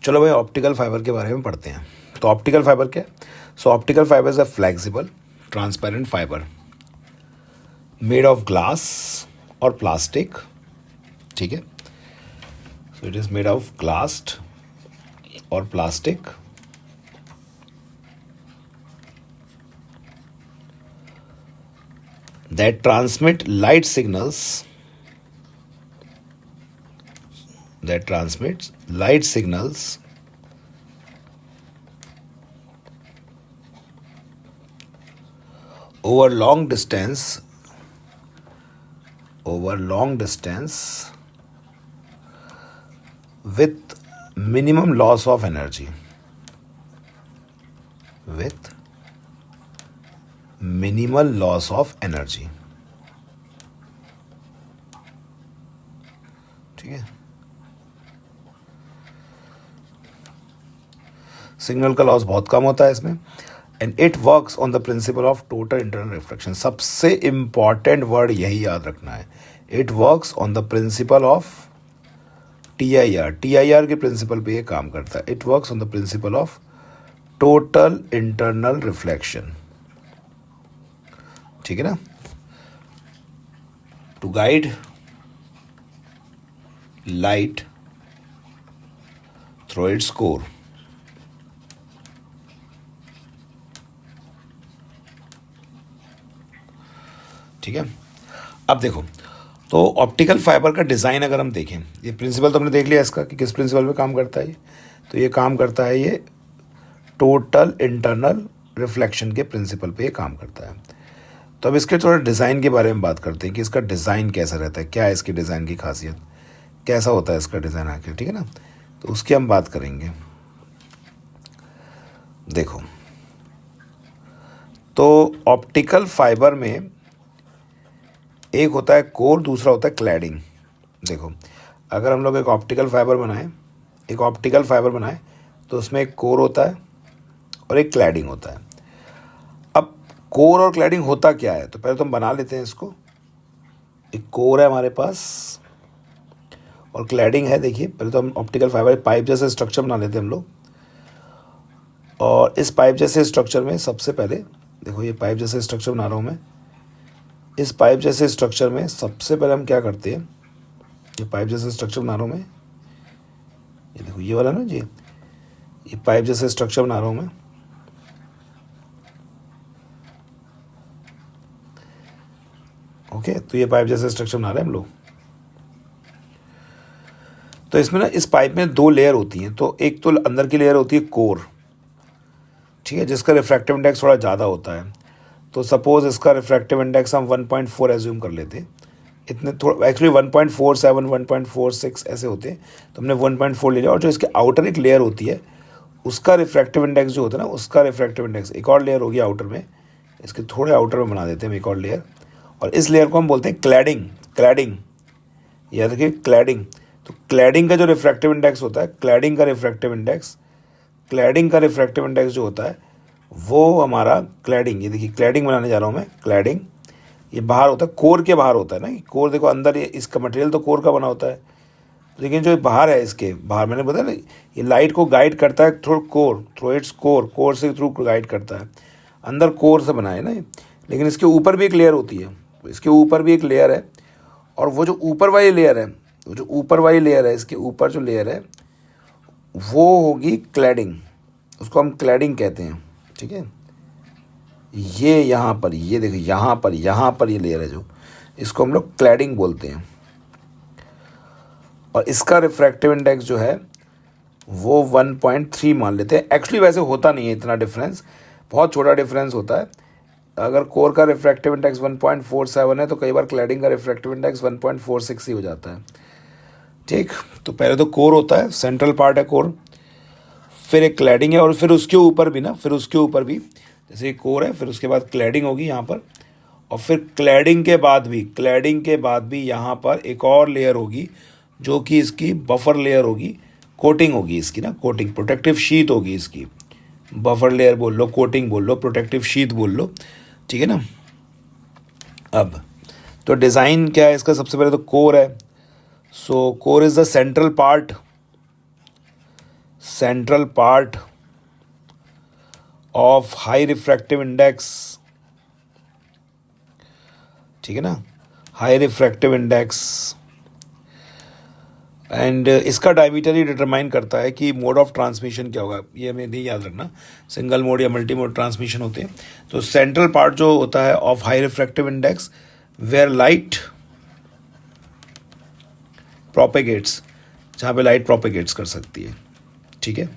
चलो भाई optical fibre के बारे में पढ़ते हैं। तो ऑप्टिकल फाइबर क्या है? So optical fibre is a flexible transparent fibre made of glass और प्लास्टिक। ठीक है, so it is made of glass और plastic that transmit light signals that transmits light signals over long distance with minimum loss of energy with minimal loss of energy। ठीक है, signal का loss बहुत कम होता है इसमें। And it works on the principle of total internal reflection. सबसे important word यही याद रखना है, it works on the principle of TIR के प्रिंसिपल पे ये काम करता है। It works on the principle of total internal reflection. ठीक है ना, to guide light through its core. ठीक है, अब देखो तो ऑप्टिकल फाइबर का डिज़ाइन अगर हम देखें, ये प्रिंसिपल तो हमने देख लिया इसका कि किस प्रिंसिपल पे काम करता है ये। तो ये काम करता है ये टोटल इंटरनल रिफ्लेक्शन के प्रिंसिपल पे ये काम करता है। तो अब इसके थोड़ा डिज़ाइन के बारे में बात करते हैं कि इसका डिज़ाइन कैसा रहता है, क्या है इसकी डिज़ाइन की खासियत, कैसा होता है इसका डिज़ाइन आखिर। ठीक है ना, तो उसकी हम बात करेंगे। देखो तो ऑप्टिकल फाइबर में एक होता है कोर, दूसरा होता है क्लैडिंग। देखो अगर हम लोग एक ऑप्टिकल फाइबर बनाएं तो उसमें एक कोर होता है और एक क्लैडिंग होता है। अब कोर और क्लैडिंग होता क्या है, तो पहले तो हम बना लेते हैं इसको। एक कोर है हमारे पास और क्लैडिंग है। देखिए पहले तो हम ऑप्टिकल फाइबर पाइप जैसे स्ट्रक्चर बना लेते हैं हम लोग। और इस पाइप जैसे स्ट्रक्चर में सबसे पहले देखो, ये पाइप जैसे स्ट्रक्चर बना रहा हूँ मैं। इस पाइप जैसे स्ट्रक्चर में सबसे पहले हम क्या करते हैं, ये पाइप जैसे स्ट्रक्चर बना रहा हूँ मैं, ये देखो ये वाला ना जी, ये पाइप जैसे स्ट्रक्चर बना रहा हूँ मैं। ओके, तो ये पाइप जैसे स्ट्रक्चर बना रहे हैं हम लोग। तो इसमें ना इस पाइप में दो लेयर होती हैं। तो एक तो अंदर की लेयर होती है कोर, ठीक है, जिसका रिफ्रैक्टिव इंडेक्स थोड़ा ज़्यादा होता है। तो सपोज इसका रिफ्रैक्टिव इंडेक्स हम 1.4 एज्यूम कर लेते हैं। इतने थोड़ा एक्चुअली 1.47 1.46 ऐसे होते हैं, तो हमने 1.4 ले लिया। और जो इसके आउटर एक लेयर होती है उसका रिफ्रैक्टिव इंडेक्स जो होता है ना, उसका रिफ्रैक्टिव इंडेक्स, एक और लेयर होगी आउटर में, इसके थोड़े आउटर में बना देते हैं हम एक और लेयर। और इस लेयर को हम बोलते हैं क्लैडिंग। याद रखिए क्लैडिंग। तो क्लैडिंग का जो रिफ्रैक्टिव इंडेक्स होता है, क्लैडिंग का रिफ्रैक्टिव इंडेक्स जो होता है वो हमारा क्लैडिंग, ये देखिए क्लैडिंग बनाने जा रहा हूँ मैं। क्लैडिंग ये बाहर होता है, कोर के बाहर होता है ना। कोर देखो अंदर, ये इसका मटेरियल तो कोर का बना होता है, लेकिन जो बाहर है, इसके बाहर मैंने बताया ना, ये लाइट को गाइड करता है थ्रू इट्स कोर से थ्रू गाइड करता है। अंदर कोर से बना है ना ये, लेकिन इसके ऊपर भी एक लेयर होती है। इसके ऊपर भी एक लेयर है, और वो जो ऊपर वाली लेयर है, इसके ऊपर जो लेयर है वो होगी क्लैडिंग, उसको हम क्लैडिंग कहते हैं। ठीक है, ये यहाँ पर, ये देखो यहाँ पर ये लेयर है जो, इसको हम लोग क्लैडिंग बोलते हैं। और इसका रिफ्रैक्टिव इंडेक्स जो है वो 1.3 मान लेते हैं। एक्चुअली वैसे होता नहीं है इतना डिफरेंस, बहुत छोटा डिफरेंस होता है। अगर कोर का रिफ्रैक्टिव इंडेक्स 1.47 है तो कई बार क्लैडिंग का रिफ्रैक्टिव इंडेक्स 1.46 ही हो जाता है। ठीक, तो पहले तो कोर होता है, सेंट्रल पार्ट है कोर, फिर एक क्लैडिंग है, और फिर उसके ऊपर भी जैसे कोर है, फिर उसके बाद क्लैडिंग होगी यहाँ पर। और फिर क्लैडिंग के बाद भी यहाँ पर एक और लेयर होगी जो कि इसकी बफर लेयर होगी, कोटिंग होगी इसकी ना, कोटिंग प्रोटेक्टिव शीट होगी इसकी। बफर लेयर बोल लो, कोटिंग बोल लो, प्रोटेक्टिव शीट बोल लो। ठीक है ना। अब तो डिज़ाइन क्या है इसका, सबसे पहले तो कोर है। So core is the central central part of high refractive index, ठीक है ना, हाई रिफ्रैक्टिव इंडेक्स, एंड इसका डायमीटर ही डिटरमाइन करता है कि मोड ऑफ ट्रांसमिशन क्या होगा। ये हमें नहीं याद रखना, सिंगल मोड या मल्टी मोड ट्रांसमिशन होते हैं। तो सेंट्रल पार्ट जो होता है of high refractive index where light propagates, जहाँ पे लाइट प्रोपेगेट्स कर सकती है, ठीक है।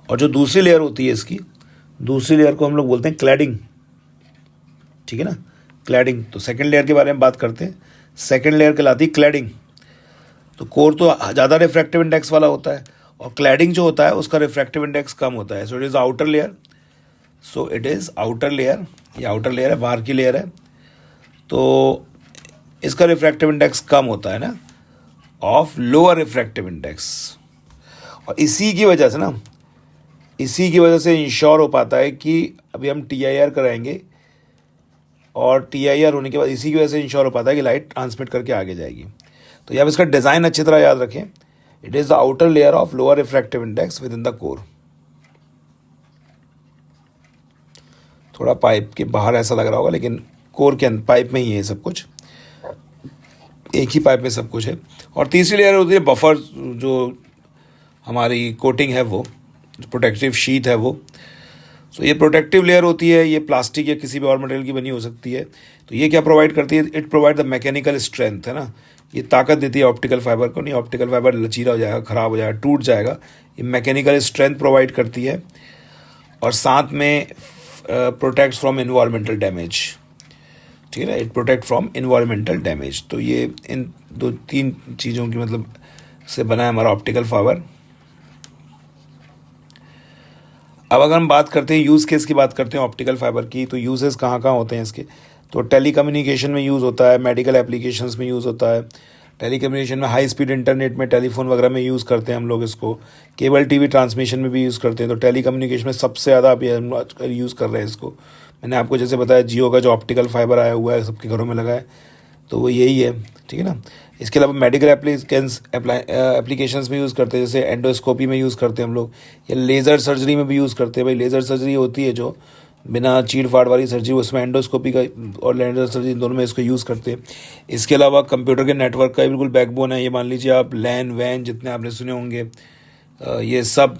और जो दूसरी लेयर होती है इसकी, दूसरी लेयर को हम लोग बोलते हैं क्लैडिंग, ठीक है ना, क्लैडिंग। तो सेकेंड लेयर के बारे में बात करते हैं। सेकेंड लेयर कहलाती है क्लैडिंग। तो कोर तो ज़्यादा रिफ्रैक्टिव इंडेक्स वाला होता है और क्लैडिंग जो होता है उसका रिफ्रैक्टिव इंडेक्स कम होता है। So it is outer layer, so it is outer layer, ये आउटर लेयर है, बाहर की लेयर है, तो इसका रिफ्रैक्टिव इंडेक्स कम होता है ना, ऑफ लोअर रिफ्रैक्टिव इंडेक्स। और इसी की वजह से ना, इसी की वजह से इंश्योर हो पाता है कि अभी हम TIR कराएंगे और TIR होने के बाद इसी की वजह से इंश्योर हो पाता है कि लाइट ट्रांसमिट करके आगे जाएगी। तो यहाँ इसका डिज़ाइन अच्छी तरह याद रखें। It is the outer layer of lower refractive index with in the core. थोड़ा पाइप के बाहर ऐसा लग रहा होगा, लेकिन कोर के अंदर पाइप में ही है सब कुछ, एक ही पाइप में सब कुछ है। और तीसरी लेयर होती है बफर, जो हमारी कोटिंग है, वो जो प्रोटेक्टिव शीट है वो। सो ये प्रोटेक्टिव लेयर होती है, ये प्लास्टिक या किसी भी और मटेरियल की बनी हो सकती है। तो ये क्या प्रोवाइड करती है? It provide the mechanical strength, है ना, ये ताकत देती है ऑप्टिकल फाइबर को। नहीं ऑप्टिकल फाइबर लचीला हो जाएगा, ख़राब हो जाएगा, टूट जाएगा, ये मैकेनिकल स्ट्रेंथ प्रोवाइड करती है। और साथ में प्रोटेक्ट फ्रॉम इन्वायरमेंटल डैमेज, ठीक है ना, it protect from environmental damage. तो ये इन 2-3 चीज़ों की मतलब से बना है हमारा ऑप्टिकल फाइबर। अब अगर हम बात करते हैं यूज़ केस की, बात करते हैं ऑप्टिकल फाइबर की, तो यूजेस कहाँ कहाँ होते हैं इसके? तो टेलीकम्युनिकेशन में यूज़ होता है, मेडिकल एप्लीकेशंस में यूज़ होता है, टेलीकम्युनिकेशन में, हाई स्पीड इंटरनेट में, टेलीफोन वगैरह में यूज़ करते हैं हम लोग इसको, केबल टीवी ट्रांसमिशन में भी यूज़ करते हैं। तो टेलीकम्युनिकेशन में सबसे ज़्यादा अभी हम आजकल यूज़ कर रहे हैं इसको। मैंने आपको जैसे बताया जियो का जो ऑप्टिकल फाइबर आया हुआ है सबके घरों में लगा है, तो वो यही है, ठीक है ना। इसके अलावा मेडिकल एप्लीकेशंस में यूज़ करते हैं, जैसे एंडोस्कोपी में यूज़ करते हैं हम लोग, या लेज़र सर्जरी में भी यूज़ करते हैं। भाई लेज़र सर्जरी होती है जो बिना चीड़ फाड़ वाली सर्जरी, उसमें एंडोस्कोपी का और लेज़र सर्जरी दोनों में इसको यूज़ करते हैं। इसके अलावा कंप्यूटर के नेटवर्क का बिल्कुल बैकबोन है, ये मान लीजिए आप लैन वैन जितने आपने सुने होंगे, ये सब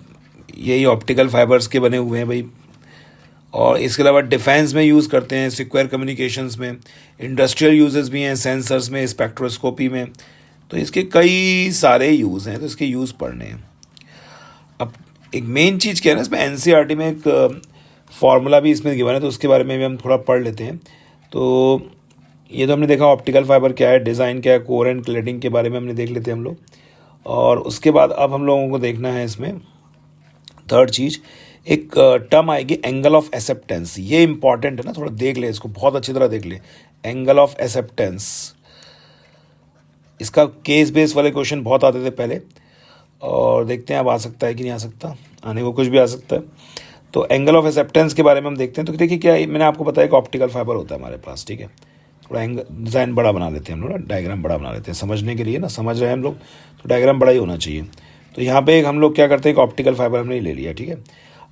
यही ऑप्टिकल फाइबर्स के बने हुए हैं भाई। और इसके अलावा डिफेंस में यूज़ करते हैं, सिक्योर कम्युनिकेशंस में, इंडस्ट्रियल यूजेस भी हैं, सेंसर्स में, स्पेक्ट्रोस्कोपी में। तो इसके कई सारे यूज़ हैं, तो इसके यूज़ पढ़ने हैं। अब एक मेन चीज़ क्या है ना, इसमें NCERT में एक फार्मूला भी इसमें गिवन है, तो उसके बारे में भी हम थोड़ा पढ़ लेते हैं। तो ये तो हमने देखा ऑप्टिकल फाइबर क्या है, डिज़ाइन क्या है, कोर एंड क्लैडिंग के बारे में हमने देख लेते हैं हम लोग। और उसके बाद अब हम लोगों को देखना है इसमें थर्ड चीज़, एक टर्म आएगी एंगल ऑफ एक्सेप्टेंस। ये इंपॉर्टेंट है ना, थोड़ा देख ले इसको, बहुत अच्छी तरह देख ले। एंगल ऑफ एक्सेप्टेंस, इसका केस बेस वाले क्वेश्चन बहुत आते थे पहले, और देखते हैं अब आ सकता है कि नहीं आ सकता, आने को कुछ भी आ सकता है। तो एंगल ऑफ एक्सेप्टेंस के बारे में हम देखते हैं। तो देखिए क्या है, मैंने आपको बताया कि ऑप्टिकल फाइबर होता है हमारे पास, ठीक है। थोड़ा डिज़ाइन बड़ा बना लेते हैं हम लोग ना, डायग्राम बड़ा बना लेते हैं समझने के लिए ना, समझ रहे हैं हम लोग, तो डायग्राम बड़ा ही होना चाहिए। तो यहाँ पे हम लोग क्या करते हैं कि ऑप्टिकल फाइबर हमने ले लिया, ठीक है।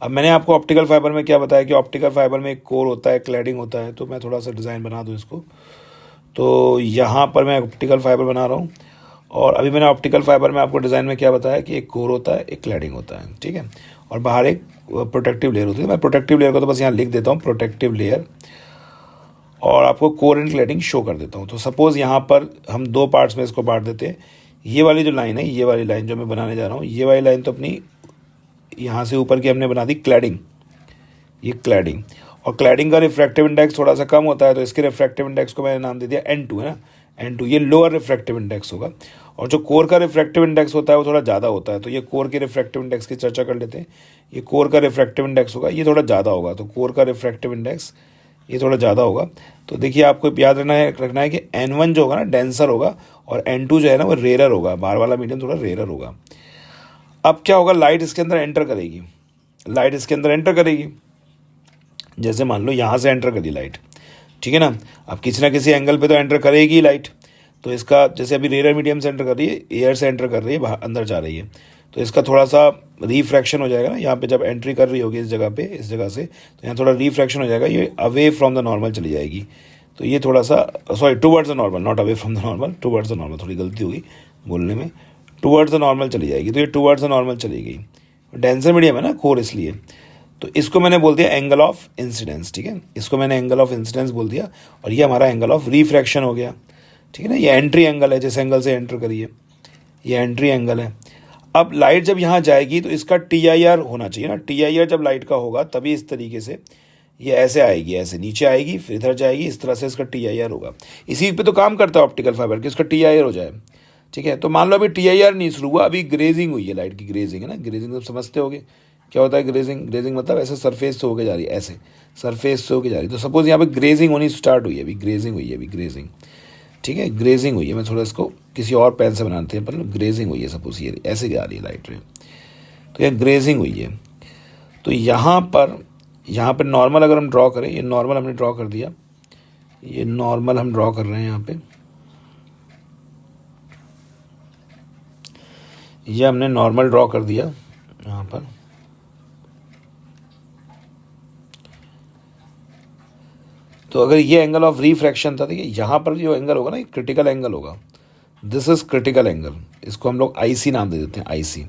अब मैंने आपको ऑप्टिकल फाइबर में क्या बताया कि ऑप्टिकल फाइबर में एक कोर होता है, क्लैडिंग होता है। तो मैं थोड़ा सा डिज़ाइन बना दूँ इसको। तो यहाँ पर मैं ऑप्टिकल फाइबर बना रहा हूँ, और अभी मैंने ऑप्टिकल फाइबर में आपको डिज़ाइन में क्या बताया कि एक कोर होता है, एक क्लैडिंग होता है, ठीक है, और बाहर एक प्रोटेक्टिव लेयर होती है। मैं प्रोटेक्टिव लेयर को तो बस यहाँ लिख देता हूँ, प्रोटेक्टिव लेयर, और आपको कोर एंड क्लैडिंग शो कर देता हूँ। तो सपोज़ यहाँ पर हम 2 पार्ट्स में इसको बांट देते हैं। ये वाली जो लाइन है, ये वाली लाइन जो मैं बनाने जा रहा हूँ, ये वाली लाइन तो अपनी यहाँ से ऊपर की हमने बना दी क्लैडिंग, ये क्लैडिंग। और क्लैडिंग का रिफ्रैक्टिव इंडेक्स थोड़ा सा कम होता है, तो इसके रिफ्रैक्टिव इंडेक्स को मैंने नाम दे दिया N2, है ना, N2। ये लोअर रिफ्रैक्टिव इंडेक्स होगा। और जो कोर का रिफ्रैक्टिव इंडेक्स होता है वो थोड़ा ज़्यादा होता है। तो ये कोर के रिफ्रैक्टिव इंडेक्स की चर्चा कर लेते हैं। ये कोर का रिफ्रैक्टिव इंडेक्स होगा, ये थोड़ा ज़्यादा होगा। तो कोर का रिफ्रैक्टिव इंडेक्स ये थोड़ा ज़्यादा होगा। तो देखिए आपको याद रखना है कि N1 जो होगा ना डेंसर होगा, और N2 जो है ना वो रेयर होगा, बाहर वाला मीडियम थोड़ा रेयर होगा। अब क्या होगा, लाइट इसके अंदर एंटर करेगी, लाइट इसके अंदर एंटर करेगी। जैसे मान लो यहाँ से एंटर करी लाइट, ठीक है ना। अब किसी ना किसी एंगल पे तो एंटर करेगी लाइट। तो इसका जैसे अभी रेयर मीडियम से एंटर कर रही है, एयर से एंटर कर रही है, बाहर अंदर जा रही है। तो इसका थोड़ा सा रिफ्रैक्शन हो जाएगा ना, यहाँ पे जब एंट्री कर रही होगी इस जगह पे, इस जगह से, तो यहाँ थोड़ा रिफ्रैक्शन हो जाएगा, ये अवे फ्रॉम द नॉर्मल चली जाएगी। तो ये थोड़ा सा, sorry, towards the normal, not away from the normal, towards the normal, थोड़ी गलती होगी बोलने में, टुवर्ड्स द नॉर्मल चली जाएगी। तो ये टुवर्ड्स द नॉर्मल चली गई, डेंसर मीडियम है ना कोर, इसलिए। तो इसको मैंने बोल दिया एंगल ऑफ इंसिडेंस, ठीक है, इसको मैंने एंगल ऑफ इंसिडेंस बोल दिया, और ये हमारा एंगल ऑफ रिफ्रैक्शन हो गया, ठीक है ना। ये एंट्री एंगल है, जिस एंगल से एंटर करिए, ये एंट्री एंगल है। अब लाइट जब यहाँ जाएगी तो इसका TIR होना चाहिए ना, TIR जब लाइट का होगा तभी इस तरीके से ये ऐसे आएगी, ऐसे नीचे आएगी, फिर इधर जाएगी, इस तरह से इसका TIR होगा। इसी पे तो काम करता है ऑप्टिकल फाइबर कि इसका TIR हो जाए, ठीक है। तो मान लो अभी TIR नहीं शुरू हुआ, अभी ग्रेजिंग हुई है, लाइट की ग्रेजिंग है ना, ग्रेजिंग सब समझते होगे क्या होता है ग्रेजिंग। ग्रेजिंग मतलब ऐसे सरफेस से होके जा रही है, ऐसे सरफेस से होके जा रही है। तो सपोज यहाँ पे ग्रेजिंग होनी स्टार्ट हुई है, अभी ग्रेजिंग हुई है, अभी ग्रेजिंग, ठीक है, ग्रेजिंग हुई है। मैं थोड़ा इसको किसी और पेन से बनाते हैं, पर ग्रेजिंग हुई है, सपोज ये ऐसे जा रही है लाइट रे, तो ये ग्रेजिंग हुई है। तो यहाँ पर नॉर्मल अगर हम ड्रॉ करें, ये नॉर्मल हमने ड्रॉ कर दिया, ये नॉर्मल हम ड्रॉ कर रहे हैं यहाँ पे, ये हमने नॉर्मल ड्रॉ कर दिया यहाँ पर। तो अगर ये एंगल ऑफ रिफ्रैक्शन था, देखिए यहाँ पर जो एंगल होगा ना, ये क्रिटिकल एंगल होगा, दिस इज क्रिटिकल एंगल, इसको हम लोग IC नाम दे देते हैं, IC।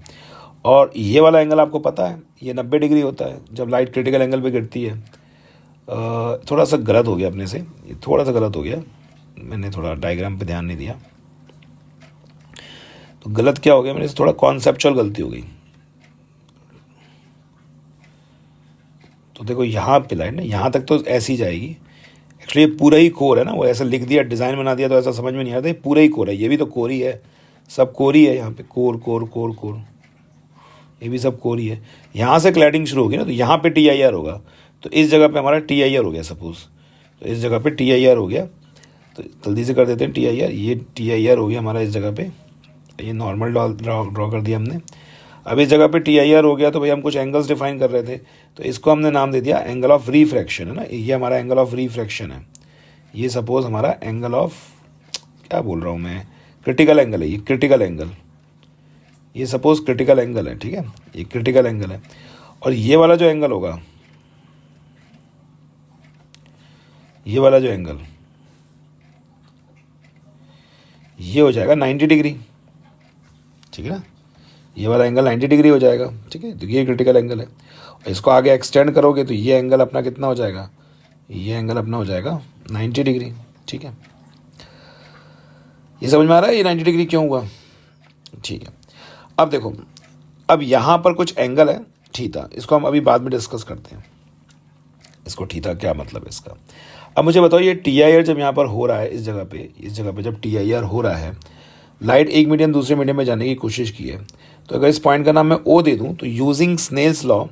और ये वाला एंगल आपको पता है, ये 90 डिग्री होता है जब लाइट क्रिटिकल एंगल पे गिरती है। थोड़ा सा गलत हो गया अपने से, ये थोड़ा सा गलत हो गया, मैंने थोड़ा डायग्राम पे ध्यान नहीं दिया। तो गलत क्या हो गया मेरे से, थोड़ा कॉन्सेप्चुअल गलती हो गई। तो देखो यहाँ पे लाइट ना, यहाँ तक तो ऐसी जाएगी, एक्चुअली ये पूरा ही कोर है ना, वो ऐसा लिख दिया, डिज़ाइन बना दिया तो ऐसा समझ में नहीं आता, ये पूरा ही कोर है, ये भी तो कोर ही है, सब कोर ही है यहाँ पे, कोर कोर कोर कोर, ये भी सब कोर ही है। यहाँ से क्लैडिंग शुरू होगी ना, तो यहाँ पे TIR होगा, तो इस जगह पे हमारा TIR हो गया सपोज, तो इस जगह पे TIR हो गया, तो जल्दी से कर देते हैं TIR, ये TIR हो गया हमारा इस जगह पे, ये नॉर्मल ड्रॉ कर दिया हमने। अब इस जगह पे TIR हो गया, तो भाई हम कुछ एंगल्स डिफाइन कर रहे थे, तो इसको हमने नाम दे दिया एंगल ऑफ रिफ्रैक्शन, है ना, ये हमारा एंगल ऑफ रिफ्रैक्शन है। ये सपोज हमारा एंगल ऑफ, क्या बोल रहा हूँ मैं, क्रिटिकल एंगल है, ये क्रिटिकल एंगल, ये सपोज क्रिटिकल एंगल है, ठीक है, ये क्रिटिकल एंगल है। और ये वाला जो एंगल होगा, ये वाला जो एंगल, ये हो जाएगा 90 डिग्री, ठीक है ना, ये वाला एंगल 90 डिग्री हो जाएगा, ठीक है। तो ये क्रिटिकल एंगल है, और इसको आगे एक्सटेंड करोगे तो ये एंगल अपना कितना हो जाएगा, ये एंगल अपना हो जाएगा 90 डिग्री, ठीक है। ये समझ में आ रहा है ये 90 डिग्री क्यों हुआ, ठीक है। अब देखो, अब यहाँ पर कुछ एंगल है थीटा, इसको हम अभी बाद में डिस्कस करते हैं, इसको थीटा क्या मतलब है इसका। अब मुझे बताओ, ये TIR जब यहाँ पर हो रहा है, इस जगह पे जब TIR हो रहा है, लाइट एक मीडियम दूसरे मीडियम में जाने की कोशिश की है, तो अगर इस पॉइंट का नाम मैं O दे दूं, तो using Snell's law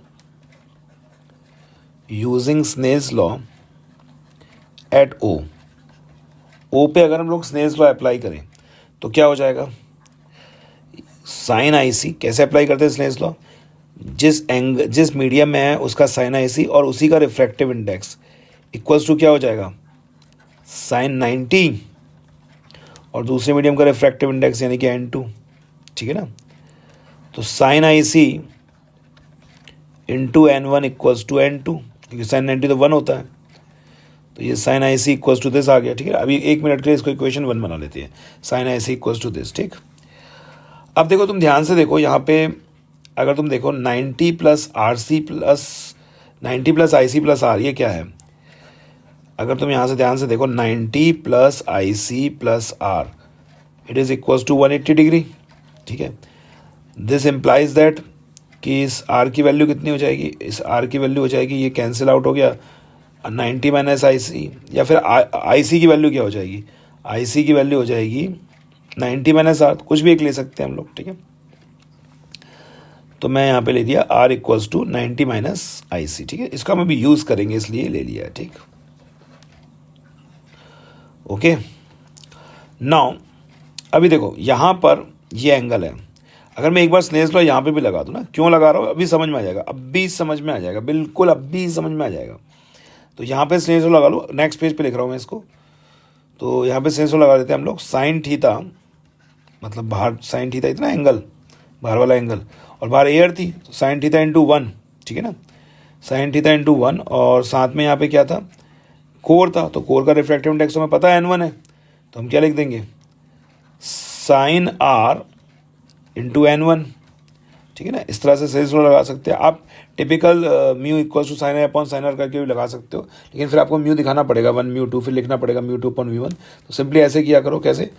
at O पे अगर हम लोग स्नेल्स लॉ अप्लाई करें तो क्या हो जाएगा, साइन IC कैसे अप्लाई करते हैं स्नेल्स लॉ, जिस मीडियम में है उसका साइन IC और उसी का रिफ्रैक्टिव इंडेक्स इक्वल्स टू क्या हो जाएगा, साइन 90 और दूसरे मीडियम का रिफ्रैक्टिव इंडेक्स यानी कि N2, ठीक है ना। तो sine IC into N1 equals to N2, क्योंकि साइन 90 तो 1 होता है, तो ये sine IC equals to this आ गया, ठीक है। अभी 1 मिनट के लिए इसको इक्वेशन 1 बना लेते हैं, sine IC equals to this, ठीक। अब देखो, तुम ध्यान से देखो, यहाँ पे अगर तुम देखो 90 प्लस IC प्लस R, ये क्या है, अगर तुम यहाँ से ध्यान से देखो 90 plus IC plus R, it is equals to 180 degree, ठीक है। दिस इम्प्लाइज दैट कि इस R की वैल्यू कितनी हो जाएगी, इस R की वैल्यू हो जाएगी, ये कैंसिल आउट हो गया, 90 माइनस IC, या फिर IC की वैल्यू क्या हो जाएगी, IC की वैल्यू हो जाएगी 90 माइनस R, कुछ भी एक ले सकते हैं हम लोग, ठीक है। तो मैं यहाँ पे ले दिया R equals to 90 minus IC, ठीक है, इसका हम अभी यूज़ करेंगे इसलिए ले लिया है, ठीक। ओके, नाउ अभी देखो यहाँ पर ये एंगल है, अगर मैं एक बार स्नेल्स लॉ यहाँ पे भी लगा दूँ ना, क्यों लगा रहा हूँ अभी समझ में आ जाएगा, अभी समझ में आ जाएगा, बिल्कुल अभी समझ में आ जाएगा। तो यहाँ पे स्नेल्स लॉ लगा लो, नेक्स्ट पेज पे लिख रहा हूँ मैं इसको, तो यहाँ पे स्नेल्स लॉ लगा देते हैं हम लोग, साइन थीटा, मतलब बाहर साइन थीटा इतना एंगल, बाहर वाला एंगल, और बाहर एयर थी तो साइन थीटा इंटू 1, ठीक है ना, साइन थीटा इंटू 1, और साथ में यहाँ पे क्या था, कोर था, तो कोर का रिफ्रैक्टिव इंडेक्स हमें पता है N1 है, तो हम क्या लिख देंगे, साइन R इंटू N1, ठीक है ना। इस तरह से सही से लगा सकते हैं आप। Typical mu equals to sine A upon sine R करके भी लगा सकते हो, लेकिन फिर आपको म्यू दिखाना पड़ेगा, 1 म्यू 2, फिर लिखना पड़ेगा म्यू 2 अपॉन म्यू 1। तो सिंपली ऐसे किया करो, कैसे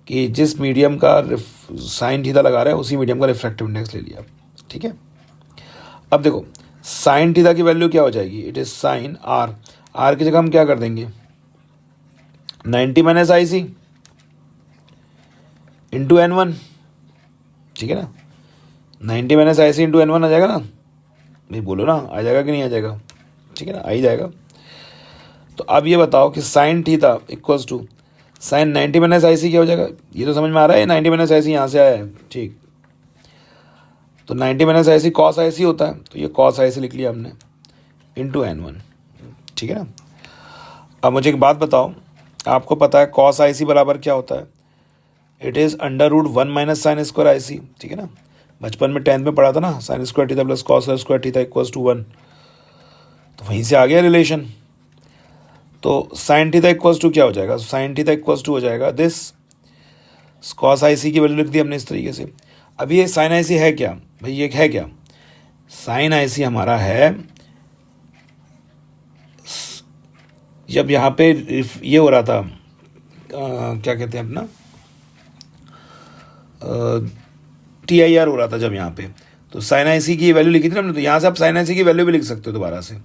कि जिस मीडियम का साइन थीटा लगा रहा है उसी मीडियम का रिफ्रैक्टिव इंडेक्स ले लिया, ठीक है। अब देखो साइन थीटा की वैल्यू क्या हो जाएगी, it is sine R, R की जगह हम क्या कर देंगे, 90 minus I C into N1, ठीक है ना, 90 minus I C into N1 आ जाएगा ना, भाई बोलो ना, आ जाएगा कि नहीं आ जाएगा, ठीक है ना, आ ही जाएगा। तो अब ये बताओ कि sine theta equals to sine 90 minus I C क्या हो जाएगा, ये तो समझ में आ रहा है, 90 माइनस आई सी यहाँ से आया है, ठीक, तो 90 माइनस आई सी कॉस आई सी होता है, तो ये कॉस आई सी लिख लिया हमने इंटू N1, ठीक है ना। अब मुझे एक बात बताओ, आपको पता है कॉस आई सी बराबर क्या होता है, it is under root 1 minus sine square I C, ठीक है ना, बचपन में 10th में पढ़ा था ना, sine square theta plus cos square theta equals to 1, तो वहीं से आ गया रिलेशन। तो साइन थीटा इक्वल्स टू क्या हो जाएगा, साइन थीटा इक्वल्स टू हो जाएगा दिस, कॉस आई सी की वैल्यू लिख दी हमने इस तरीके से। अब ये साइन आई सी है क्या भाई, ये है क्या, साइन आई सी हमारा है जब यहाँ पे ये हो रहा था, क्या कहते हैं अपना, TIR हो रहा था जब यहाँ पे, तो साइन आई सी की वैल्यू लिखी थी ना हमने, तो यहाँ से आप साइन आई सी की वैल्यू भी लिख सकते हो दोबारा से।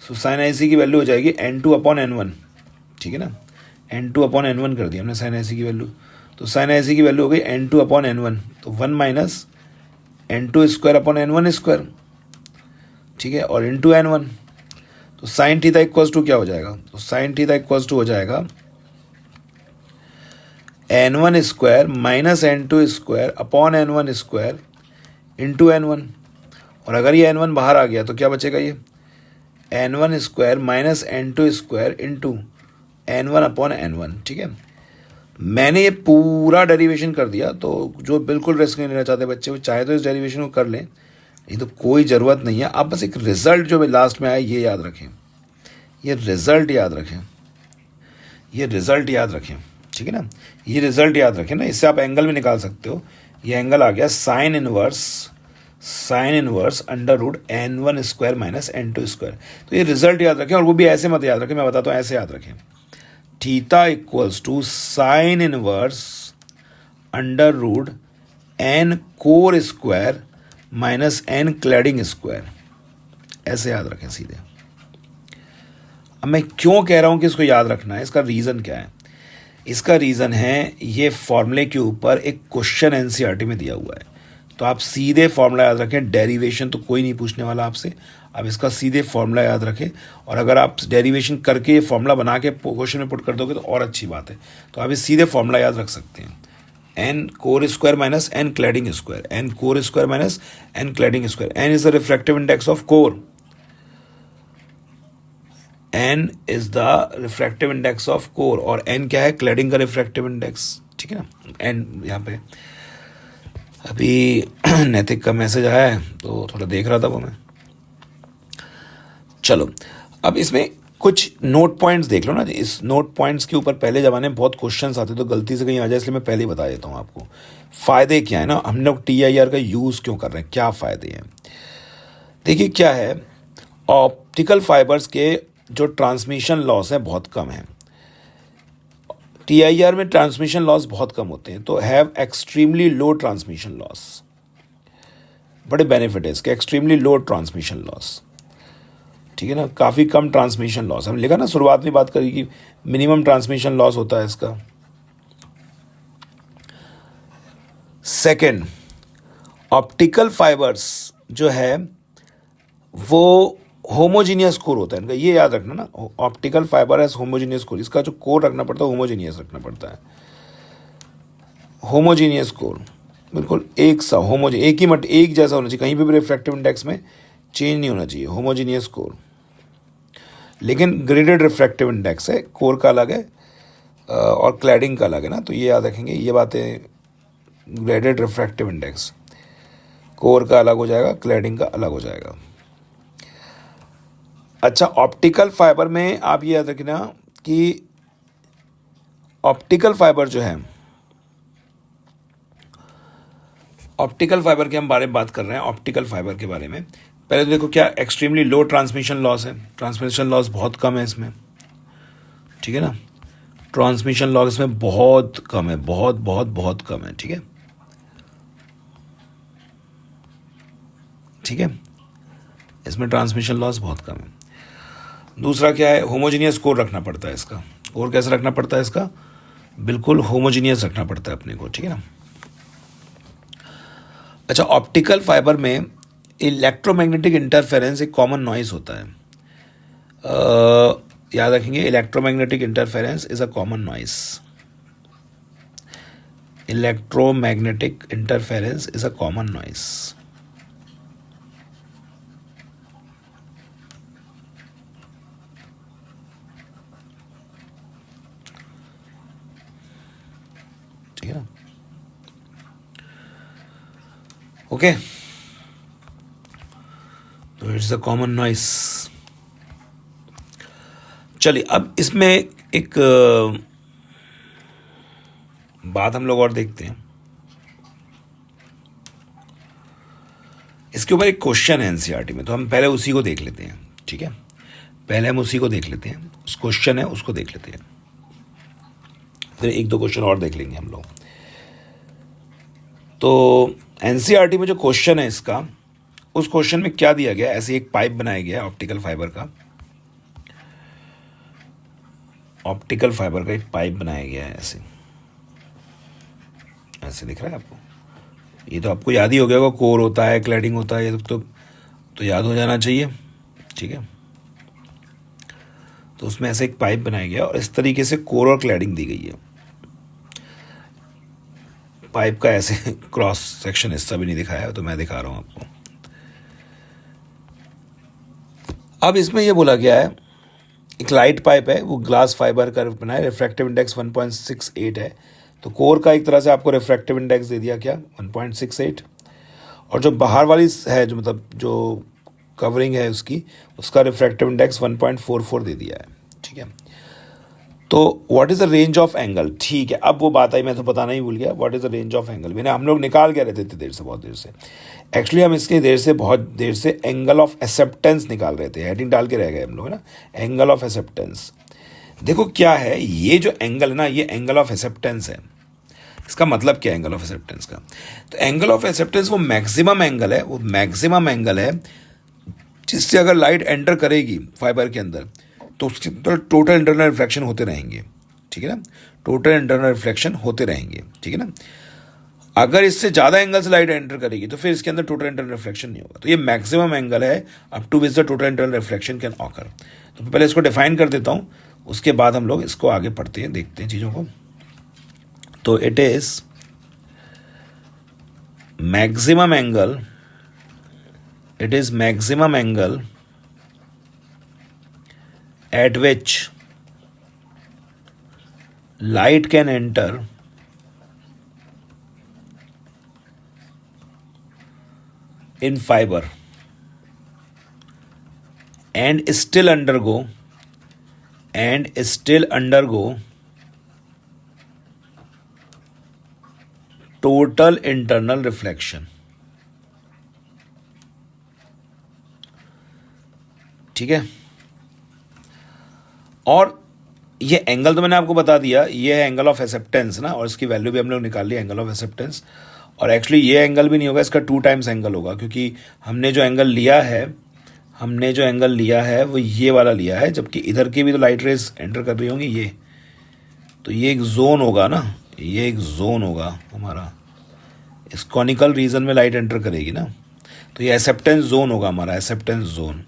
सो साइन आई सी की वैल्यू हो जाएगी N2 अपॉन N1, ठीक है ना, N2 अपॉन N1 कर दिया हमने साइन आई सी की वैल्यू, तो साइन आई सी की वैल्यू हो गई N2 अपॉन N1, तो 1 minus N2 square upon N1 square, ठीक है, और इंटू N1, तो साइन थीटा इक्वल्स टू क्या हो जाएगा, तो साइन थीटा इक्वल्स टू हो जाएगा N1 स्क्वायर minus N2 square upon N1 square into N1, और अगर ये N1 बाहर आ गया तो क्या बचेगा, ये N1 स्क्वायर minus N2 square into N1 upon N1, ठीक है। मैंने ये पूरा डेरिवेशन कर दिया, तो जो बिल्कुल रिस्क नहीं लेना चाहते बच्चे वो चाहे तो इस डेरिवेशन को कर लें, नहीं तो कोई ज़रूरत नहीं है। आप बस एक रिज़ल्ट जो लास्ट में आया ये याद रखें, ये रिज़ल्ट याद रखें, ये रिज़ल्ट याद रखें, ठीक है ना, ये रिज़ल्ट याद रखें ना, इससे आप एंगल भी निकाल सकते हो। ये एंगल आ गया sine inverse under root N1 स्क्वायर माइनस N2 स्क्वायर, तो ये रिज़ल्ट याद रखें, और वो भी ऐसे मत याद रखें, मैं बताता हूँ ऐसे याद रखें, theta equals to sine inverse under root N core square minus N cladding square, ऐसे याद रखें सीधे। अब मैं क्यों कह रहा हूँ कि इसको याद रखना है, इसका रीज़न क्या है, इसका रीज़न है ये फॉर्मूले के ऊपर एक क्वेश्चन एनसीईआरटी में दिया हुआ है, तो आप सीधे फॉर्मूला याद रखें, डेरिवेशन तो कोई नहीं पूछने वाला आपसे, आप इसका सीधे फॉर्मूला याद रखें, और अगर आप डेरिवेशन करके फॉर्मूला बना के क्वेश्चन में पुट कर दोगे तो और अच्छी बात है। तो आप इस सीधे फॉर्मूला याद रख सकते हैं, N core square minus N cladding square, N core square minus N cladding square, N is the refractive index of core, N is the refractive index of core, और N क्या है, क्लैडिंग का refractive index, ठीक है ना। N यहाँ पे अभी नैतिक का मैसेज आया है तो थोड़ा देख रहा था वो मैं। चलो अब इसमें कुछ नोट पॉइंट्स देख लो ना, इस नोट पॉइंट्स के ऊपर पहले ज़माने में बहुत क्वेश्चंस आते तो गलती से कहीं आ जाए, इसलिए मैं पहले ही बता देता हूँ आपको फ़ायदे क्या है ना, हम लोग TIR का यूज़ क्यों कर रहे हैं, क्या फ़ायदे हैं। देखिए क्या है, ऑप्टिकल फाइबर्स के जो ट्रांसमिशन लॉस हैं बहुत कम हैं, TIR में ट्रांसमिशन लॉस बहुत कम होते हैं, तो have extremely low transmission loss, बड़े बेनिफिट है इसके, एक्सट्रीमली लो ट्रांसमिशन लॉस, ठीक है ना, काफ़ी कम ट्रांसमिशन लॉस, हमने लिखा ना शुरुआत में बात करी कि मिनिमम ट्रांसमिशन लॉस होता है इसका। सेकंड, ऑप्टिकल फाइबर्स जो है वो होमोजीनियस कोर होता है इनका, ये याद रखना ना, optical fibre as homogeneous core, इसका जो कोर रखना पड़ता है होमोजीनियस रखना पड़ता है, होमोजीनियस कोर, बिल्कुल एक सा एक जैसा होना चाहिए, कहीं पे भी रिफ्रैक्टिव इंडेक्स में चेंज नहीं होना चाहिए, होमोजीनियस कोर। लेकिन ग्रेडेड रिफ्रैक्टिव इंडेक्स है, कोर का अलग है और क्लैडिंग का अलग है ना, तो ये याद रखेंगे ये बातें, ग्रेडेड रिफ्रैक्टिव इंडेक्स। कोर का अलग हो जाएगा, क्लैडिंग का अलग हो जाएगा। अच्छा, ऑप्टिकल फाइबर में आप ये याद रखना कि ऑप्टिकल फाइबर जो है, ऑप्टिकल फाइबर के हम बारे में बात कर रहे हैं। ऑप्टिकल फाइबर के बारे में पहले तो देखो क्या एक्सट्रीमली लो ट्रांसमिशन लॉस है, ट्रांसमिशन लॉस बहुत कम है इसमें, ठीक है ना। ट्रांसमिशन लॉस इसमें बहुत कम है, बहुत बहुत बहुत कम है, ठीक है, ठीक है, इसमें ट्रांसमिशन लॉस बहुत कम है। दूसरा क्या है, होमोजीनियस कोर रखना पड़ता है इसका। कोर कैसे रखना पड़ता है इसका, बिल्कुल होमोजीनियस रखना पड़ता है अपने को, ठीक है ना। अच्छा, ऑप्टिकल फाइबर में इलेक्ट्रोमैग्नेटिक इंटरफेरेंस एक कॉमन नॉइज होता है। याद रखेंगे, electromagnetic interference is a common noise. Electromagnetic interference is a common noise. ठीक है ना, ओके, तो इट्स अ कॉमन नॉइस। चलिए अब इसमें एक बात हम लोग और देखते हैं। इसके ऊपर एक क्वेश्चन है एनसीईआरटी में, तो हम पहले उसी को देख लेते हैं, ठीक है। पहले हम उसी को देख लेते हैं, उस क्वेश्चन है उसको देख लेते हैं, फिर एक दो क्वेश्चन और देख लेंगे हम लोग। तो एनसीईआरटी में जो क्वेश्चन है इसका, उस क्वेश्चन में क्या दिया गया, ऐसे एक पाइप बनाया गया है ऑप्टिकल फाइबर का। ऑप्टिकल फाइबर का एक पाइप बनाया गया है, ऐसे ऐसे दिख रहा है आपको। ये तो आपको याद ही हो गया होगा, कोर होता है, क्लैडिंग होता है, ये तो याद हो जाना चाहिए, ठीक है। तो उसमें ऐसे एक पाइप बनाया गया और इस तरीके से कोर और क्लैडिंग दी गई है। पाइप का ऐसे क्रॉस सेक्शन हिस्सा भी नहीं दिखाया, तो मैं दिखा रहा हूं आपको। अब इसमें यह बोला गया है, एक लाइट पाइप है, वो ग्लास फाइबर का बना है, रिफ्रैक्टिव इंडेक्स 1.68 है। तो कोर का एक तरह से आपको रिफ्रैक्टिव इंडेक्स दे दिया क्या, 1.68, और जो बाहर वाली है, जो मतलब जो कवरिंग है उसकी, उसका रिफ्रैक्टिव इंडेक्स 1.44 दे दिया है, ठीक है। तो what is the range of angle, ठीक है। अब वो बात आई, मैं तो बताना ही भूल गया, what is the range of angle. मैंने हम लोग निकाल के रहते थे देर से, बहुत देर से एक्चुअली, हम इसके बहुत देर से एंगल ऑफ एक्सेप्टेंस निकाल रहे थे, हेडिंग डाल के रह गए हम लोग, है ना, एंगल ऑफ एक्सेप्टेंस। देखो क्या है, ये जो एंगल है ना, ये एंगल ऑफ एक्सेप्टेंस है। इसका मतलब क्या है एंगल ऑफ एक्सेप्टेंस का, तो एंगल ऑफ एक्सेप्टेंस वो मैक्सिमम एंगल है, वो मैक्सिमम एंगल है जिससे अगर लाइट एंटर करेगी फाइबर के अंदर तो उसके अंदर टोटल इंटरनल रिफ्लेक्शन होते रहेंगे, ठीक है ना, टोटल इंटरनल रिफ्लेक्शन होते रहेंगे, ठीक है ना। अगर इससे ज़्यादा एंगल से लाइट एंटर करेगी तो फिर इसके अंदर टोटल इंटरनल रिफ्लेक्शन नहीं होगा। तो ये मैक्सिमम एंगल है up to which the total internal reflection can occur. तो पहले इसको डिफाइन कर देता हूँ, उसके बाद हम लोग इसको आगे पढ़ते हैं, देखते हैं चीज़ों को। तो it is maximum angle, it is maximum angle at which light can enter in fiber and still undergo total internal reflection, ठीक है। और ये एंगल तो मैंने आपको बता दिया, ये है एंगल ऑफ एक्सेप्टेंस ना, और इसकी वैल्यू भी हम लोग निकाल ली, एंगल ऑफ एक्सेप्टेंस। और एक्चुअली ये एंगल भी नहीं होगा, इसका 2 टाइम्स एंगल होगा, क्योंकि हमने जो एंगल लिया है वो ये वाला लिया है, जबकि इधर की भी तो लाइट रेज एंटर कर रही होंगी, ये तो ये एक जोन होगा ना, ये एक जोन होगा हमारा, इस कॉनिकल रीजन में लाइट एंटर करेगी ना, तो ये एक्सेप्टेंस जोन होगा हमारा, एक्सेप्टेंस जोन।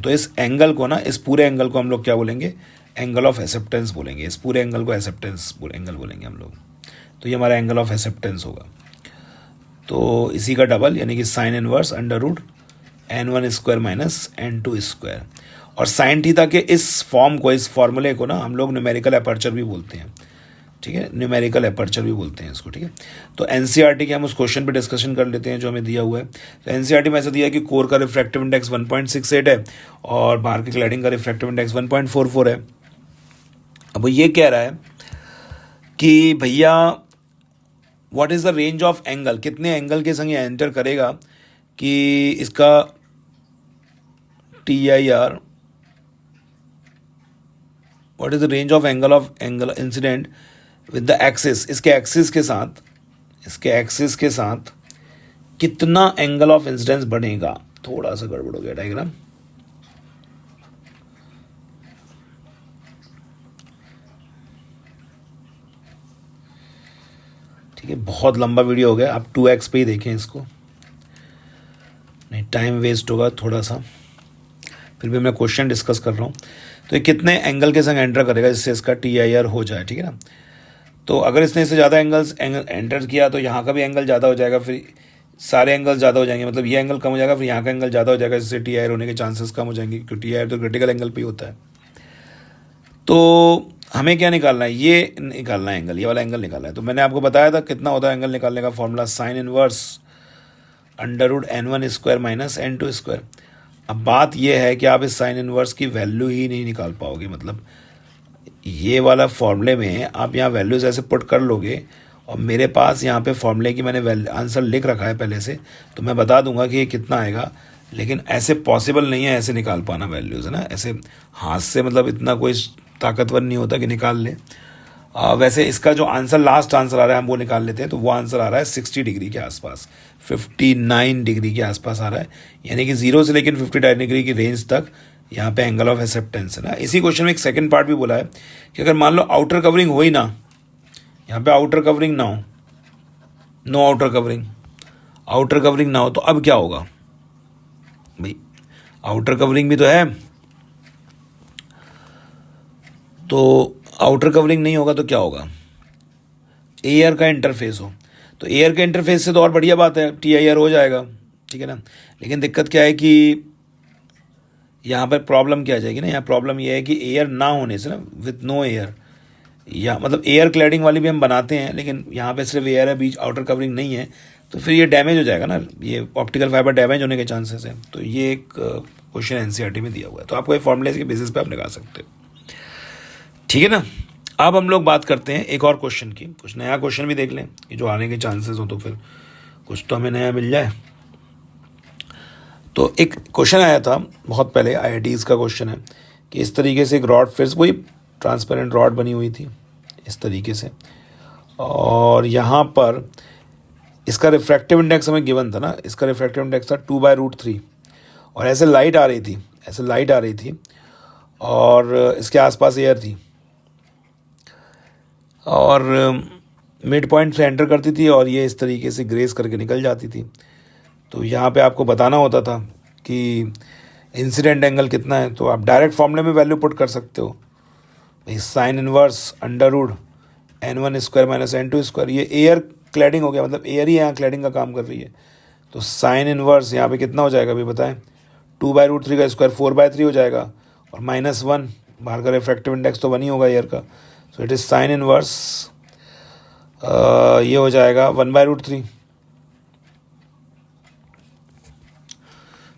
तो इस एंगल को ना, इस पूरे एंगल को हम लोग क्या बोलेंगे, एंगल ऑफ एक्सेप्टेंस बोलेंगे। इस पूरे एंगल को एक्सेप्टेंस एंगल बोलेंगे हम लोग। तो ये हमारा एंगल ऑफ एक्सेप्टेंस होगा। तो इसी का डबल, यानी कि sine inverse √n1² minus n2²। और साइन थीटा के इस फॉर्म को, इस फॉर्मूले को ना हम लोग न्यूमेरिकल अपर्चर भी बोलते हैं। ठीक है, न्यूमेरिकल एपर्चर भी बोलते हैं इसको, ठीक है। तो एनसीईआरटी के हम उस क्वेश्चन पे डिस्कशन कर लेते हैं जो हमें दिया हुआ है। तो एनसीईआरटी में ऐसा दिया है कि कोर का रिफ्रैक्टिव इंडेक्स 1.68 है और बाहर के क्लैडिंग का रिफ्रैक्टिव इंडेक्स 1.44 है। अब वो ये कह रहा है कि भैया what is the range of angle, कितने एंगल के संग ये एंटर करेगा कि इसका TIR, what is the range of angle incident with the axis, इसके एक्सिस के साथ कितना एंगल ऑफ इंसिडेंस बढ़ेगा। थोड़ा सा गड़बड़ हो गया डायग्राम, ठीक है, बहुत लंबा वीडियो हो गया, आप 2x पे ही देखें इसको, नहीं टाइम वेस्ट होगा थोड़ा सा, फिर भी मैं क्वेश्चन डिस्कस कर रहा हूँ। तो ये कितने एंगल के संग एंटर करेगा जिससे इसका TIR हो जाए, ठीक है ना। तो अगर इसने इससे ज़्यादा एंगल्स एंटर किया तो यहाँ का भी एंगल ज़्यादा हो जाएगा, फिर सारे एंगल्स ज़्यादा हो जाएंगे, मतलब ये एंगल कम हो जाएगा, फिर यहाँ का एंगल ज़्यादा हो जाएगा, जिससे TIR होने के चांसेस कम हो जाएंगे, क्योंकि TIR तो क्रिटिकल एंगल पे ही होता है। तो हमें क्या निकालना है, ये निकालना है एंगल, ये वाला एंगल निकालना है। तो मैंने आपको बताया था कितना होता है एंगल निकालने का formula, sine inverse √n1² - n2²। अब बात यह है कि आप इस साइन इनवर्स की वैल्यू ही नहीं निकाल पाओगे, मतलब ये वाला फॉर्मूले में आप यहाँ वैल्यूज ऐसे पुट कर लोगे, और मेरे पास यहाँ पे फॉर्मूले की मैंने आंसर लिख रखा है पहले से, तो मैं बता दूंगा कि ये कितना आएगा, लेकिन ऐसे पॉसिबल नहीं है ऐसे निकाल पाना वैल्यूज़, है ना, ऐसे हाथ से मतलब इतना कोई ताकतवर नहीं होता कि निकाल ले। वैसे इसका जो आंसर लास्ट आंसर आ रहा है हम वो निकाल लेते हैं। तो वो आंसर आ रहा है 60 डिग्री के आसपास, 59 डिग्री के आसपास आ रहा है, यानी कि 0 से लेकिन 59 डिग्री की रेंज तक यहाँ पे एंगल ऑफ एक्सेप्टेंस है ना। इसी क्वेश्चन में एक सेकंड पार्ट भी बोला है कि अगर मान लो आउटर कवरिंग हो ही ना, यहाँ पे आउटर कवरिंग ना हो, नो आउटर कवरिंग ना हो, तो अब क्या होगा भाई, आउटर कवरिंग भी तो है, तो आउटर कवरिंग नहीं होगा तो क्या होगा, एयर का इंटरफेस हो, तो एयर के इंटरफेस से तो और बढ़िया बात है, TIR हो जाएगा, ठीक है ना। लेकिन दिक्कत क्या है कि यहाँ पर प्रॉब्लम क्या आ जाएगी ना, यहाँ प्रॉब्लम ये है कि एयर ना होने से ना, विथ नो एयर, या मतलब एयर क्लैडिंग वाली भी हम बनाते हैं, लेकिन यहाँ पे सिर्फ एयर है, बीच आउटर कवरिंग नहीं है, तो फिर ये डैमेज हो जाएगा ना, ये ऑप्टिकल फाइबर डैमेज होने के चांसेस हैं। तो ये एक क्वेश्चन एनसीईआरटी में दिया हुआ है, तो आपको ये फॉर्मूले के बेसिस पे आप निकाल सकते हो, ठीक है ना। अब हम लोग बात करते हैं एक और क्वेश्चन की, कुछ नया क्वेश्चन भी देख लें कि जो आने के चांसेस हो, तो फिर कुछ तो हमें नया मिल जाए। तो एक क्वेश्चन आया था बहुत पहले, IITs का क्वेश्चन है कि इस तरीके से एक रॉड, फिर वही ट्रांसपेरेंट रॉड बनी हुई थी इस तरीके से, और यहाँ पर इसका रिफ्रैक्टिव इंडेक्स हमें गिवन था ना, इसका रिफ्रैक्टिव इंडेक्स था 2/√3, और ऐसे लाइट आ रही थी, और इसके आसपास एयर थी, और मिड पॉइंट से एंटर करती थी, और ये इस तरीके से ग्रेस करके निकल जाती थी। तो यहाँ पे आपको बताना होता था कि इंसिडेंट एंगल कितना है, तो आप डायरेक्ट फॉर्मूले में वैल्यू पुट कर सकते हो, साइन इनवर्स √n1² - n2², ये एयर क्लैडिंग हो गया, मतलब एयर ही यहाँ क्लैडिंग का काम कर रही है। तो साइन इनवर्स यहाँ पे कितना हो जाएगा अभी बताएं, 2/√3 का स्क्वायर 4/3 हो जाएगा, और -1 बाहर का रिफ्रैक्टिव इंडेक्स तो 1 ही होगा एयर का, so it is sine inverse, ये हो जाएगा 1/√3,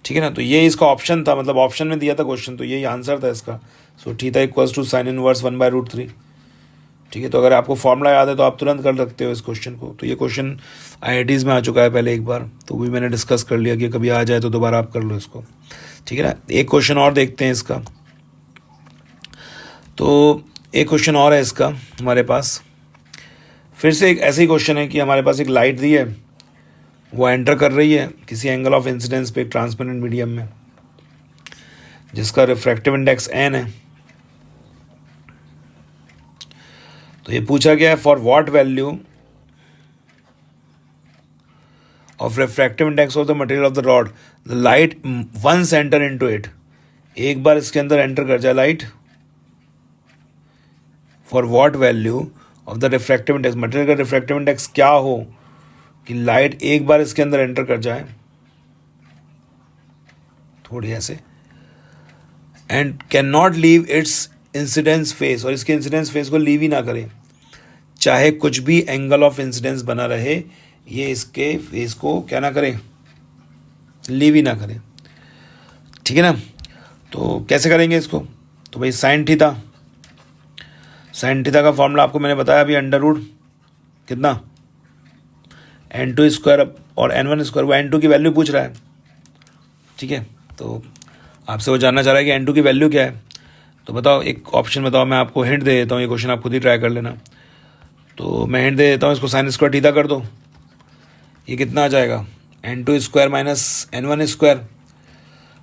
ठीक है ना। तो ये इसका ऑप्शन था, मतलब ऑप्शन में दिया था क्वेश्चन, तो यही आंसर था इसका। So theta equals to sine inverse 1/√3, ठीक है। तो अगर आपको फॉर्मूला याद है तो आप तुरंत कर सकते हो इस क्वेश्चन को। तो ये क्वेश्चन IITs में आ चुका है पहले एक बार, तो भी मैंने डिस्कस कर लिया कि कभी आ जाए तो दोबारा आप कर लो इसको, ठीक है ना। एक क्वेश्चन और देखते हैं इसका, तो एक क्वेश्चन और है इसका हमारे पास, फिर से एक ऐसे ही क्वेश्चन है कि हमारे पास एक लाइट दी है, वो एंटर कर रही है किसी एंगल ऑफ इंसिडेंस पे ट्रांसपेरेंट मीडियम में, जिसका रिफ्रैक्टिव इंडेक्स n है। तो ये पूछा गया है for what value of refractive index of the material of the rod the light once enter into it, एक बार इसके अंदर एंटर कर जाए light, for what value of the refractive index, material का रिफ्रैक्टिव इंडेक्स क्या हो कि लाइट एक बार इसके अंदर एंटर कर जाए, थोड़ी ऐसे, and can not leave it's incidence face, और इसके इंसिडेंस फेस को लीव ही ना करे, चाहे कुछ भी एंगल ऑफ इंसिडेंस बना रहे, ये इसके फेस को क्या ना करे, लीव ही ना करे, ठीक है ना। तो कैसे करेंगे इसको, तो भाई साइन थीटा, साइन थीटा का फॉर्मूला आपको मैंने बताया अभी, अंडर रूट कितना n2 स्क्वायर और n1 स्क्वायर, वो n2 की वैल्यू पूछ रहा है, ठीक है। तो आपसे वो जानना चाह रहा है कि n2 की वैल्यू क्या है। तो बताओ, एक ऑप्शन बताओ, मैं आपको हिंट दे देता हूँ, ये क्वेश्चन आप खुद ही ट्राई कर लेना। तो मैं हिंट दे देता हूँ, इसको साइन स्क्वायर थीटा कर दो, ये कितना आ जाएगा, n2 square minus n1 square.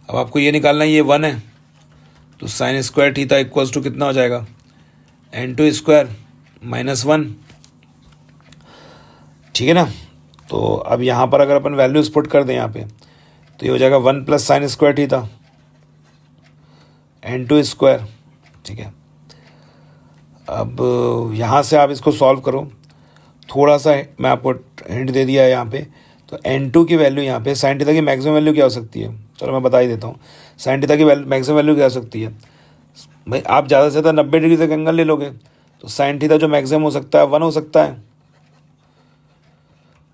अब आपको ये निकालना है, ये 1 है, तो sine square theta equals to कितना हो जाएगा, n2 स्क्वायर माइनस 1, ठीक है ना। तो अब यहाँ पर अगर अपन वैल्यूज पुट कर दें यहाँ पे, तो ये हो जाएगा 1 plus sign square theta n2 square, ठीक है। अब यहाँ से आप इसको सॉल्व करो, थोड़ा सा मैं आपको हिंट दे दिया है यहाँ पे। तो n2 की वैल्यू यहाँ पे, साइन थीटा की मैक्सिमम वैल्यू क्या हो सकती है, चलो मैं बता ही देता हूँ। साइन थीटा की मैक्सिमम वैल्यू क्या हो सकती है भाई, आप ज़्यादा से ज़्यादा 90 डिग्री तक एंगल ले लोगे, तो साइन थीटा जो मैक्सिमम हो सकता है 1 हो सकता है।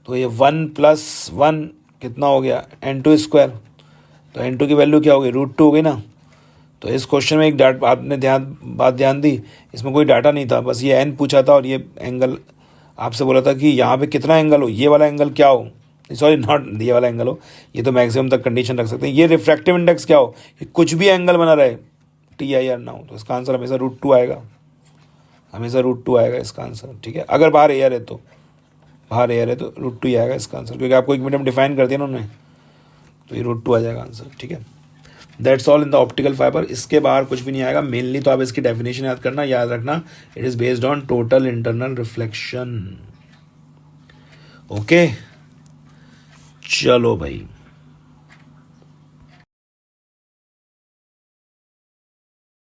तो ये 1 प्लस 1 कितना हो गया, n2 स्क्वायर। तो n2 की वैल्यू क्या होगी, √2 हो गई ना। तो इस क्वेश्चन में एक आपने बात ध्यान दी, इसमें कोई डाटा नहीं था, बस ये n पूछा था और ये एंगल आपसे बोला था कि यहाँ पे कितना एंगल हो, ये वाला एंगल क्या हो, सॉरी नॉट ये वाला एंगल हो, ये तो मैक्सिमम तक कंडीशन रख सकते हैं। ये रिफ्रैक्टिव इंडेक्स क्या हो, कि कुछ भी एंगल बना रहे, TIR ना हो, तो इसका आंसर हमेशा √2 आएगा, हमेशा √2 आएगा इसका आंसर, ठीक है। अगर बाहर एयर है तो, बाहर एयर है तो √2 ही आएगा इसका आंसर, क्योंकि आपको एक मिनट में डिफाइन कर दिया ना उन्होंने, तो ये √2 आ जाएगा आंसर, ठीक है। That's all in the optical fibre, इसके बाहर कुछ भी नहीं आएगा। मेनली तो आप इसकी डेफिनेशन याद करना, याद रखना, it is based on total internal reflection. Okay, चलो भाई।